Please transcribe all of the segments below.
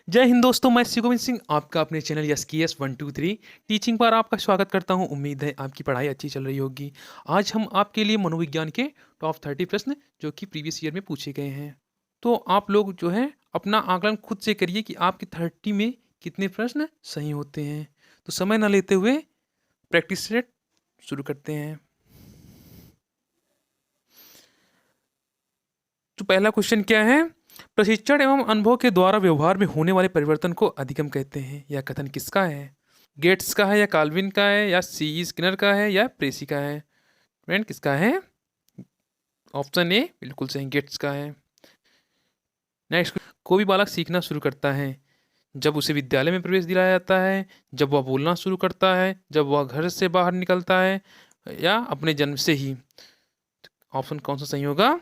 जय हिंद दोस्तों, मैं श्री गोविंद सिंह आपका अपने चैनल यस की एस 123 टीचिंग पर आपका स्वागत करता हूं। उम्मीद है आपकी पढ़ाई अच्छी चल रही होगी। आज हम आपके लिए मनोविज्ञान के टॉप 30 प्रश्न जो कि प्रीवियस ईयर में पूछे गए हैं, तो आप लोग जो है अपना आकलन खुद से करिए कि आपके 30 में कितने प्रश्न सही होते हैं। तो समय न लेते हुए प्रैक्टिस सेट शुरू करते हैं। तो पहला क्वेश्चन क्या है? प्रशिक्षण एवं अनुभव के द्वारा व्यवहार में होने वाले परिवर्तन को अधिगम कहते हैं। यह कथन किसका है? गेट्स का है या काल्विन का है या सी स्किनर का है या प्रेसी का है? फ्रेंड किसका है? ऑप्शन ए बिल्कुल सही, गेट्स का है। नेक्स्ट, कोई भी बालक सीखना शुरू करता है जब उसे विद्यालय में प्रवेश दिलाया जाता है, जब वह बोलना शुरू करता है, जब वह घर से बाहर निकलता है, या अपने जन्म से ही। ऑप्शन कौन सा सही होगा?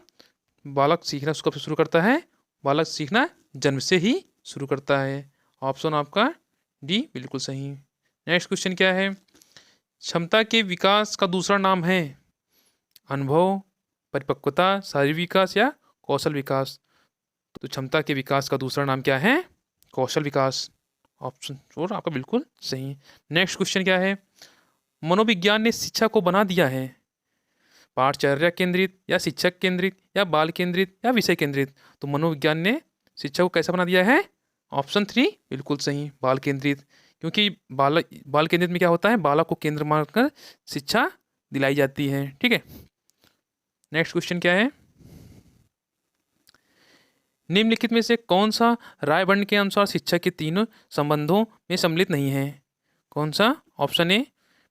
बालक सीखना कब से शुरू करता है? बालक सीखना जन्म से ही शुरू करता है। ऑप्शन आपका डी बिल्कुल सही। नेक्स्ट क्वेश्चन क्या है? क्षमता के विकास का दूसरा नाम है अनुभव, परिपक्वता, शारीरिक विकास या कौशल विकास। तो क्षमता के विकास का दूसरा नाम क्या है? कौशल विकास। ऑप्शन 4 आपका बिल्कुल सही। नेक्स्ट क्वेश्चन क्या है? मनोविज्ञान ने शिक्षा को बना दिया है पाठचर्या केंद्रित या शिक्षक केंद्रित या बाल केंद्रित या विषय केंद्रित। तो मनोविज्ञान ने शिक्षा को कैसा बना दिया है? ऑप्शन 3 बिल्कुल सही, बाल केंद्रित। क्योंकि बाल केंद्रित में क्या होता है? बालक को केंद्र मानकर शिक्षा दिलाई जाती है। ठीक है। नेक्स्ट क्वेश्चन क्या है? निम्नलिखित में से कौन सा रायबर्न के अनुसार शिक्षा के तीनों संबंधों में सम्मिलित नहीं है? कौन सा? ऑप्शन ए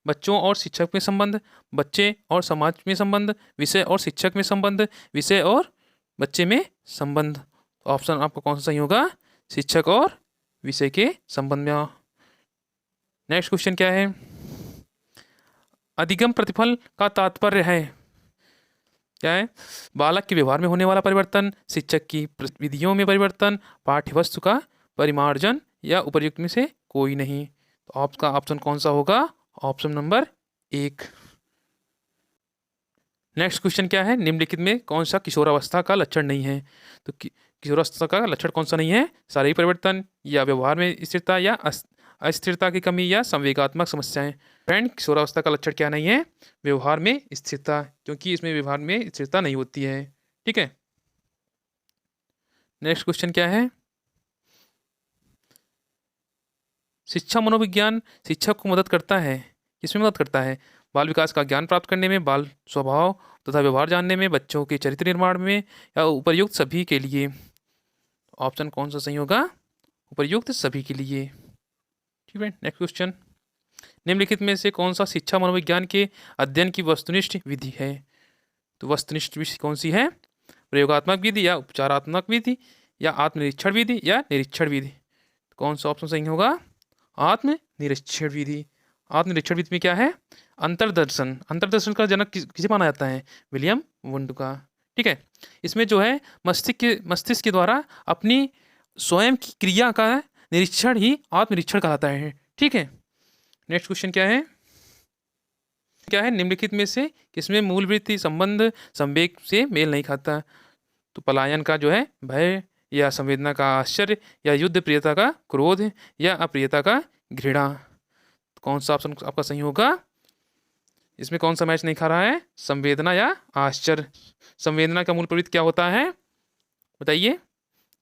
बच्चों और शिक्षक में संबंध, बच्चे और समाज में संबंध, विषय और शिक्षक में संबंध, विषय और बच्चे में संबंध। ऑप्शन आपका कौन सा सही होगा? शिक्षक और विषय के संबंध में। नेक्स्ट क्वेश्चन क्या है? अधिगम प्रतिफल का तात्पर्य है क्या है? बालक के व्यवहार में होने वाला परिवर्तन, शिक्षक की विधियों में परिवर्तन, पाठ्य वस्तु का परिमार्जन या उपर्युक्त में से कोई नहीं। तो आपका ऑप्शन कौन सा होगा? Option number 1। नेक्स्ट क्वेश्चन क्या है? निम्नलिखित में कौन सा किशोरावस्था का लक्षण नहीं है? तो किशोरावस्था का लक्षण कौन सा नहीं है? शारीरिक परिवर्तन या व्यवहार में स्थिरता या अस्थिरता की कमी या संवेगात्मक समस्याएं। फ्रेंड, किशोरावस्था का लक्षण क्या नहीं है? व्यवहार में स्थिरता, क्योंकि इसमें व्यवहार में स्थिरता नहीं होती है। ठीक है। नेक्स्ट क्वेश्चन क्या है? शिक्षा मनोविज्ञान शिक्षक को मदद करता है, किसमें मदद करता है? बाल विकास का ज्ञान प्राप्त करने में, बाल स्वभाव तथा व्यवहार जानने में, बच्चों के चरित्र निर्माण में, या उपर्युक्त सभी के लिए। ऑप्शन कौन सा सही होगा? उपर्युक्त सभी के लिए। ठीक है। नेक्स्ट क्वेश्चन, निम्नलिखित में से कौन सा शिक्षा मनोविज्ञान के अध्ययन की वस्तुनिष्ठ विधि है? तो वस्तुनिष्ठ विधि कौन सी है? प्रयोगात्मक विधि या उपचारात्मक विधि या आत्मनिरीक्षण विधि या निरीक्षण विधि। कौन सा ऑप्शन सही होगा? आत्मनिरीक्षण विधि। आत्मनिरीक्षण विधि में क्या है? अंतर्दर्शन। अंतर्दर्शन का जनक किसे माना जाता है? विलियम वुंड का। ठीक है। इसमें जो है मस्तिष्क के द्वारा अपनी स्वयं की क्रिया का निरीक्षण ही आत्मनिरीक्षण कहलाता है। ठीक है। नेक्स्ट क्वेश्चन क्या है? निम्नलिखित में से किसमें मूल वृत्ति संबंध संवेग से मेल नहीं खाता? तो पलायन का जो है भय, या संवेदना का आश्चर्य, या युद्ध प्रियता का क्रोध, या अप्रियता का घृणा। कौन सा ऑप्शन आपका सही होगा? इसमें कौन सा मैच नहीं खा रहा है? संवेदना या आश्चर्य। संवेदना का मूल प्रवृत्ति क्या होता है? बताइए।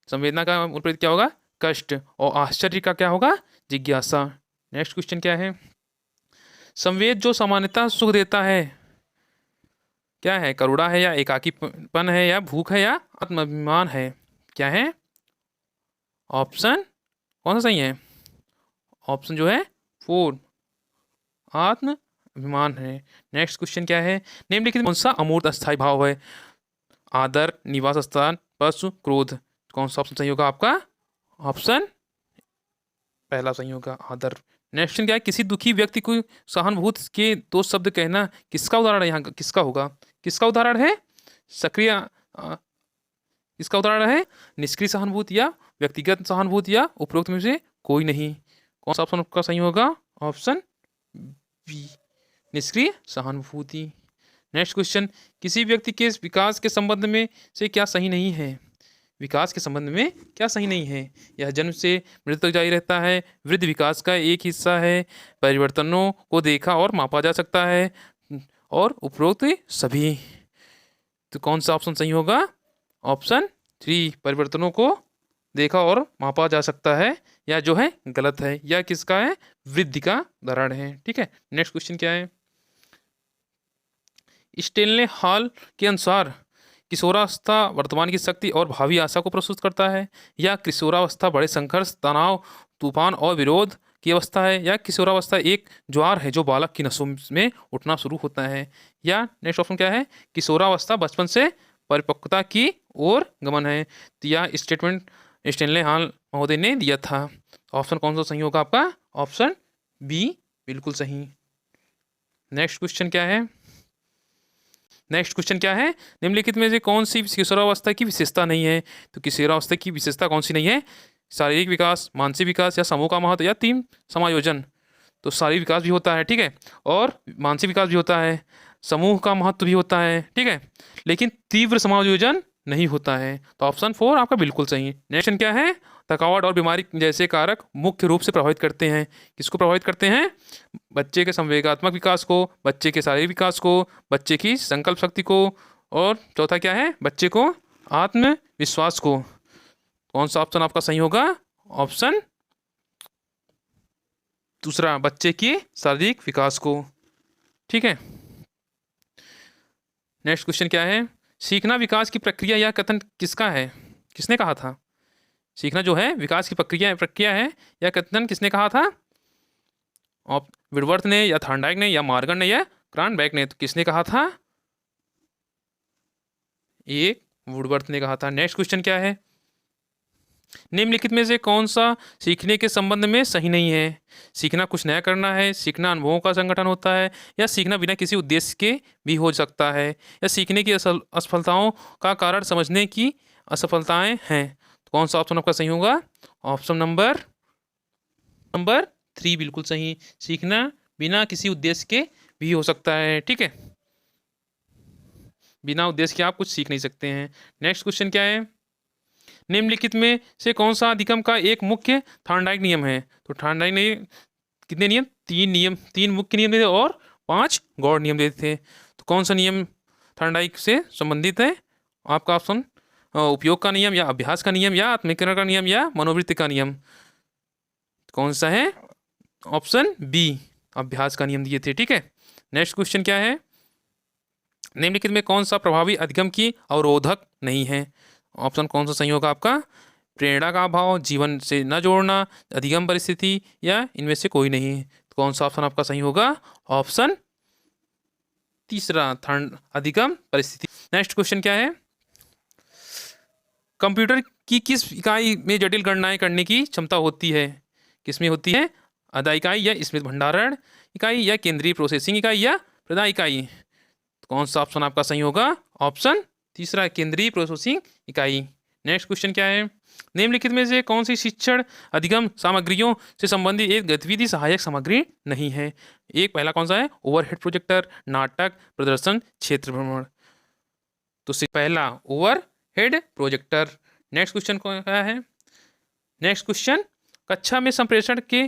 संवेदना का मूल प्रवृत्ति क्या होगा? कष्ट। और आश्चर्य का क्या होगा? जिज्ञासा। नेक्स्ट क्वेश्चन क्या है? संवेद जो सामान्यतः सुख देता है क्या है? करुणा है या एकाकीपन है या भूख है या आत्माभिमान है? क्या है? ऑप्शन कौन सा सही है? ऑप्शन जो है 4 आत्माभिमान है। नेक्स्ट क्वेश्चन क्या है? निम्नलिखित कौन सा अमूर्त अस्थायी भाव है? आदर, निवास स्थान, पशु, क्रोध। कौन सा ऑप्शन सही होगा आपका? ऑप्शन पहला सही होगा, आदर। नेक्स्ट क्या है? किसी दुखी व्यक्ति को सहानुभूति के 2 शब्द कहना किसका उदाहरण है? यहाँ किसका होगा? किसका उदाहरण है? सक्रिय किसका उदाहरण है? निष्क्रिय सहानुभूति या व्यक्तिगत सहानुभूति या उपरोक्त में से कोई नहीं। कौन सा ऑप्शन आपका सही होगा? ऑप्शन बी, निष्क्रिय विकास के संबंध में क्या सही नहीं है? यह जन्म से मृत्यु तक जारी रहता है, वृद्धि विकास का एक हिस्सा है, परिवर्तनों को देखा और मापा जा सकता है, और उपरोक्त सभी। तो कौन सा ऑप्शन सही होगा? ऑप्शन 3, परिवर्तनों को देखा और मापा जा सकता है, या जो है गलत है, या किसका है? वृद्धि का उदाहरण है। ठीक है, नेक्स्ट क्वेश्चन क्या है? स्टेनले हॉल के अनुसार किशोरावस्था वर्तमान की शक्ति और भावी आशा को प्रस्तुत करता है, या किशोरावस्था बड़े संघर्ष, तनाव, तूफान और विरोध की अवस्था है, या किशोरावस्था एक ज्वार है जो बालक की नसों में उठना शुरू होता है, या नेक्स्ट ऑप्शन क्या है? किशोरावस्था बचपन से परिपक्वता की ओर गमन है। तो यह स्टेटमेंट स्टेनले हॉल महोदय ने दिया था। ऑप्शन कौन सा सही होगा आपका? ऑप्शन बी बिल्कुल सही। नेक्स्ट क्वेश्चन क्या है? नेक्स्ट क्वेश्चन क्या है? निम्नलिखित में से कौन सी किशोरावस्था की विशेषता नहीं है? तो किशोरावस्था की विशेषता कौन सी नहीं है? शारीरिक विकास, मानसिक विकास, या समूह का महत्व, या टीम समायोजन। तो शारीरिक विकास भी होता है, ठीक है, और मानसिक विकास भी होता है, समूह का महत्व भी होता है, ठीक है, लेकिन तीव्र समायोजन नहीं होता है। तो ऑप्शन 4 आपका बिल्कुल सही है। नेक्स्ट क्या है? थकावट और बीमारी जैसे कारक मुख्य रूप से प्रभावित करते हैं। किसको प्रभावित करते हैं? बच्चे के संवेगात्मक विकास को, बच्चे के शारीरिक विकास को, बच्चे की संकल्प शक्ति को, और चौथा क्या है? बच्चे को आत्मविश्वास को। कौन सा ऑप्शन आपका सही होगा? ऑप्शन दूसरा, बच्चे के शारीरिक विकास को। ठीक है, नेक्स्ट क्वेश्चन क्या है? सीखना विकास की प्रक्रिया या कथन किसका है? किसने कहा था? सीखना जो है विकास की प्रक्रिया है, या कथन किसने कहा था? विडवर्थ ने, या थॉर्नडाइक ने, या मॉर्गन ने, या क्रॉनबेक ने? तो किसने कहा था? एक वुडवर्थ ने कहा था। नेक्स्ट क्वेश्चन क्या है? निम्नलिखित में से कौन सा सीखने के संबंध में सही नहीं है? सीखना कुछ नया करना है, सीखना अनुभवों का संगठन होता है, या सीखना बिना किसी उद्देश्य के भी हो सकता है, या सीखने की असफलताओं का कारण समझने की असफलताएं हैं। तो कौन सा ऑप्शन आपका सही होगा? ऑप्शन नंबर 3 बिल्कुल सही। सीखना बिना किसी उद्देश्य के भी हो सकता है। ठीक है, बिना उद्देश्य के आप कुछ सीख नहीं सकते हैं। नेक्स्ट क्वेश्चन क्या है? निम्नलिखित में से कौन सा अधिगम का एक मुख्य थॉर्नडाइक नियम है? तो थॉर्नडाइक ने कितने नियम? 3 नियम, 3 मुख्य नियम देते और 5 गौड़ नियम देते थे। तो कौन सा नियम थॉर्नडाइक से संबंधित है? आपका ऑप्शन उपयोग का नियम, या अभ्यास का नियम, या आत्मीकरण का नियम, या मनोवृत्ति का नियम। कौन सा है? ऑप्शन बी, अभ्यास का नियम दिए थे। ठीक है, नेक्स्ट क्वेश्चन क्या है? निम्नलिखित में कौन सा प्रभावी अधिगम की अवरोधक नहीं है? ऑप्शन कौन सा सही होगा आपका? प्रेरणा का अभाव, जीवन से न जोड़ना, अधिगम परिस्थिति, या इनमें से कोई नहीं। तो कौन सा ऑप्शन आपका सही होगा? ऑप्शन तीसरा, थर्ड, अधिगम परिस्थिति। नेक्स्ट क्वेश्चन क्या है? कंप्यूटर की किस इकाई में जटिल गणनाएं करने की क्षमता होती है? किसमें होती है? आधा इकाई, या स्मृति भंडारण इकाई, या केंद्रीय प्रोसेसिंग इकाई, या प्रदा इकाई। तो कौन सा ऑप्शन आपका सही होगा? ऑप्शन तीसरा, केंद्रीय प्रोसेसिंग इकाई। नेक्स्ट क्वेश्चन क्या है? निम्नलिखित में से कौन सी शिक्षण अधिगम सामग्रियों से संबंधित एक गतिविधि सहायक सामग्री नहीं है? एक पहला कौन सा है? ओवरहेड प्रोजेक्टर, नाटक, प्रदर्शन, क्षेत्र भ्रमण। तो पहला ओवरहेड प्रोजेक्टर। नेक्स्ट क्वेश्चन क्या है? नेक्स्ट क्वेश्चन, कक्षा में संप्रेषण के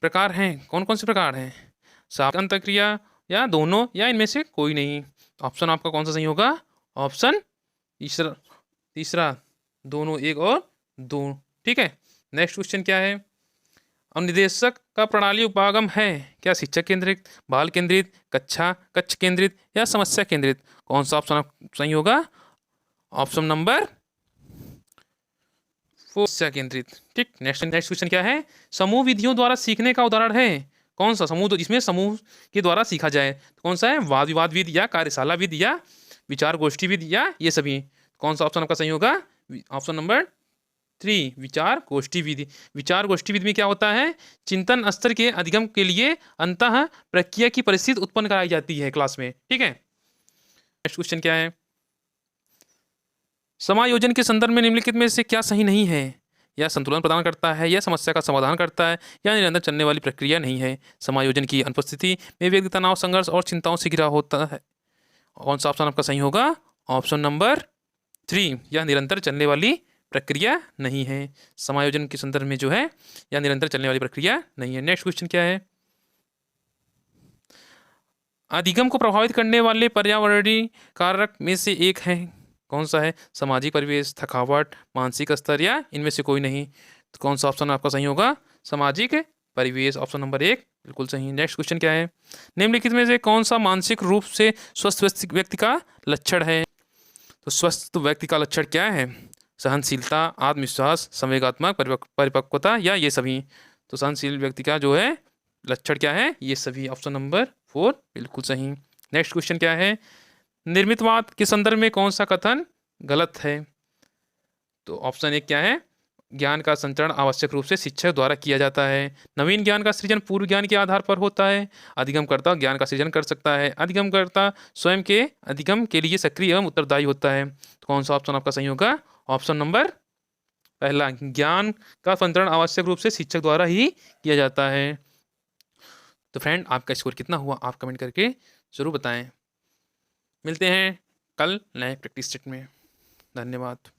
प्रकार हैं। कौन कौन से प्रकार हैं? सापेक्ष अंतःक्रिया, या दोनों, या इनमें से कोई नहीं। ऑप्शन आपका कौन सा सही होगा? ऑप्शन तीसरा, दोनों, एक और दो। ठीक है, नेक्स्ट क्वेश्चन क्या है? अनुदेशक का प्रणाली उपागम है क्या? शिक्षक केंद्रित, बाल केंद्रित, कक्ष केंद्रित, या समस्या केंद्रित। कौन सा ऑप्शन सही होगा? ऑप्शन नंबर 4, समस्या केंद्रित। ठीक, नेक्स्ट क्वेश्चन क्या है? समूह विधियों द्वारा सीखने का उदाहरण है। कौन सा समूह, तो जिसमें समूह के द्वारा सीखा जाए? तो कौन सा है? वाद विवाद विधि, या कार्यशाला विधि, या विचार गोष्ठी विधि, या ये सभी। कौन सा ऑप्शन आपका सही होगा? ऑप्शन नंबर 3, विचार गोष्ठी विधि। विचार गोष्ठी विधि में क्या होता है? चिंतन स्तर के अधिगम के लिए अंतः प्रक्रिया की परिस्थिति उत्पन्न कराई जाती है क्लास में। ठीक है, नेक्स्ट क्वेश्चन क्या है? समायोजन के संदर्भ में निम्नलिखित में से क्या सही नहीं है? या संतुलन प्रदान करता है, या समस्या का समाधान करता है, या निरंतर चलने वाली प्रक्रिया नहीं है। समायोजन की अनुपस्थिति में व्यक्ति तनाव, संघर्ष और चिंताओं से घिरा होता है। कौन सा ऑप्शन आपका सही होगा? ऑप्शन नंबर 3, यह निरंतर चलने वाली प्रक्रिया नहीं है। समायोजन के संदर्भ में जो है या निरंतर चलने वाली प्रक्रिया नहीं है। नेक्स्ट क्वेश्चन क्या है? अधिगम को प्रभावित करने वाले पर्यावरणीय कारक में से एक है, कौन सा है? सामाजिक परिवेश, थकावट, मानसिक स्तर या इनमें से कोई नहीं। तो कौन सा ऑप्शन आपका सही होगा? सामाजिक परिवेश, ऑप्शन नंबर 1 बिल्कुल सही। नेक्स्ट क्वेश्चन क्या है? निम्नलिखित में से कौन सा मानसिक रूप से स्वस्थ व्यक्ति का लक्षण है? तो स्वस्थ व्यक्ति का लक्षण क्या है? सहनशीलता, आत्मविश्वास, संवेगात्मक परिपक्वता या ये सभी? तो सहनशील व्यक्ति का जो है लक्षण क्या है? ये सभी, ऑप्शन नंबर 4 बिल्कुल सही। नेक्स्ट क्वेश्चन क्या है? निर्मितवाद के संदर्भ में कौन सा कथन गलत है? तो ऑप्शन 1 क्या है? ज्ञान का संचरण आवश्यक रूप से शिक्षक द्वारा किया जाता है। नवीन ज्ञान का सृजन पूर्व ज्ञान के आधार पर होता है। अधिगमकर्ता ज्ञान का सृजन कर सकता है। अधिगमकर्ता स्वयं के अधिगम के लिए सक्रिय एवं उत्तरदायी होता है। तो कौन सा ऑप्शन आपका सही होगा? ऑप्शन नंबर पहला, ज्ञान का संचरण आवश्यक रूप से शिक्षक द्वारा ही किया जाता है। तो फ्रेंड, आपका स्कोर कितना हुआ आप कमेंट करके ज़रूर बताएं। मिलते हैं कल नए प्रैक्टिस सेट में। धन्यवाद।